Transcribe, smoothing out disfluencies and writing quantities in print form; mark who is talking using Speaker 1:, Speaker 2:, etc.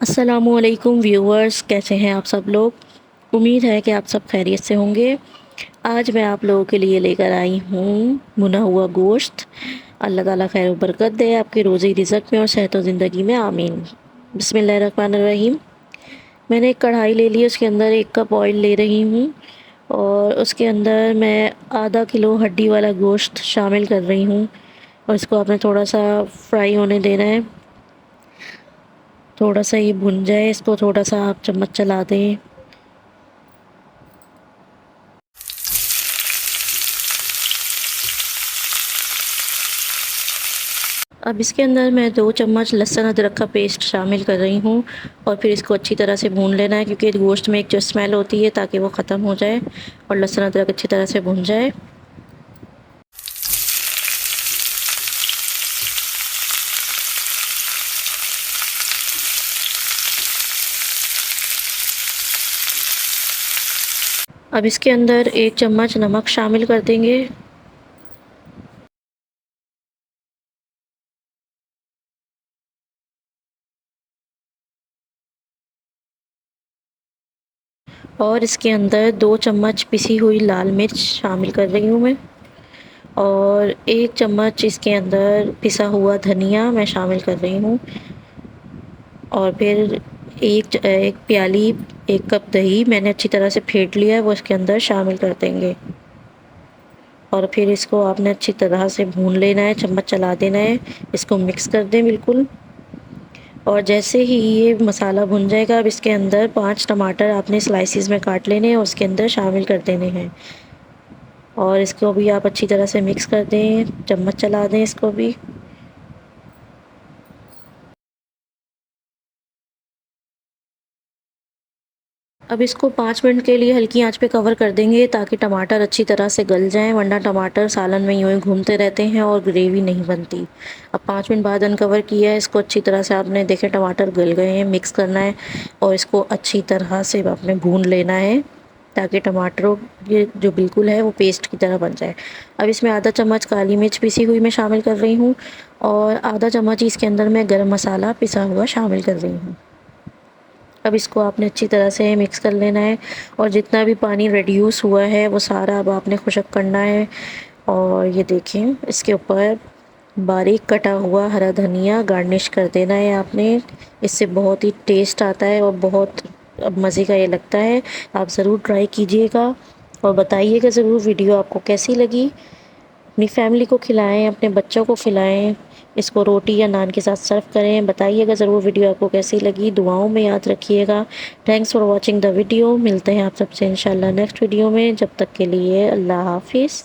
Speaker 1: अस्सलामुअलैकुम व्यूअर्स, कैसे हैं आप सब लोग। उम्मीद है कि आप सब खैरियत से होंगे। आज मैं आप लोगों के लिए लेकर आई हूँ भुना हुआ गोश्त। अल्लाह ताला खैर व बरकत दे आपके रोज़ी रिज़्क़ में और सेहत व ज़िंदगी में, आमीन। बिस्मिल्लाहिर्रहमानिर्रहीम। मैंने एक कढ़ाई ले ली, उसके अंदर 1 कप ऑयल ले रही हूँ और उसके अंदर मैं आधा किलो हड्डी वाला गोश्त शामिल कर रही हूँ और इसको आपने थोड़ा सा फ्राई होने देना है। थोड़ा सा ये भुन जाए, इसको थोड़ा सा आप चम्मच चला दें। अब इसके अंदर मैं 2 चम्मच लहसुन अदरक का पेस्ट शामिल कर रही हूँ और फिर इसको अच्छी तरह से भून लेना है, क्योंकि गोश्त में एक जो स्मेल होती है, ताकि वो ख़त्म हो जाए और लहसुन अदरक अच्छी तरह से भुन जाए। अब इसके अंदर 1 चम्मच नमक शामिल कर देंगे और इसके अंदर 2 चम्मच पिसी हुई लाल मिर्च शामिल कर रही हूँ मैं, और 1 चम्मच इसके अंदर पिसा हुआ धनिया मैं शामिल कर रही हूँ, और फिर एक प्याली 1 कप दही मैंने अच्छी तरह से फेंट लिया है, वो इसके अंदर शामिल कर देंगे और फिर इसको आपने अच्छी तरह से भून लेना है, चम्मच चला देना है, इसको मिक्स कर दें बिल्कुल। और जैसे ही ये मसाला भुन जाएगा, अब इसके अंदर 5 टमाटर आपने स्लाइसिस में काट लेने हैं और उसके अंदर शामिल कर देने हैं और इसको भी आप अच्छी तरह से मिक्स कर दें, चम्मच चला दें इसको भी। अब इसको 5 मिनट के लिए हल्की आंच पे कवर कर देंगे, ताकि टमाटर अच्छी तरह से गल जाएं, वरना टमाटर सालन में यूँ ही घूमते रहते हैं और ग्रेवी नहीं बनती। अब 5 मिनट बाद अनकवर किया है इसको, अच्छी तरह से आपने देखे टमाटर गल गए हैं, मिक्स करना है और इसको अच्छी तरह से आपने भून लेना है, ताकि टमाटरों ये जो बिल्कुल है वो पेस्ट की तरह बन जाए। अब इसमें आधा चम्मच काली मिर्च पिसी हुई मैं शामिल कर रही हूँ और आधा चम्मच इसके अंदर मैं गरम मसाला पिसा हुआ शामिल कर रही हूँ। अब इसको आपने अच्छी तरह से मिक्स कर लेना है और जितना भी पानी रिड्यूस हुआ है वो सारा अब आपने खुशक करना है। और ये देखें, इसके ऊपर बारीक कटा हुआ हरा धनिया गार्निश कर देना है आपने। इससे बहुत ही टेस्ट आता है और बहुत अब मज़े का ये लगता है। आप ज़रूर ट्राई कीजिएगा और बताइएगा ज़रूर वीडियो आपको कैसी लगी। अपनी फैमिली को खिलाएं, अपने बच्चों को खिलाएं, इसको रोटी या नान के साथ सर्व करें। बताइएगा ज़रूर वीडियो आपको कैसी लगी, दुआओं में याद रखिएगा। Thanks for watching the video. मिलते हैं आप सबसे इंशाल्लाह नेक्स्ट वीडियो में। जब तक के लिए अल्लाह हाफिज़।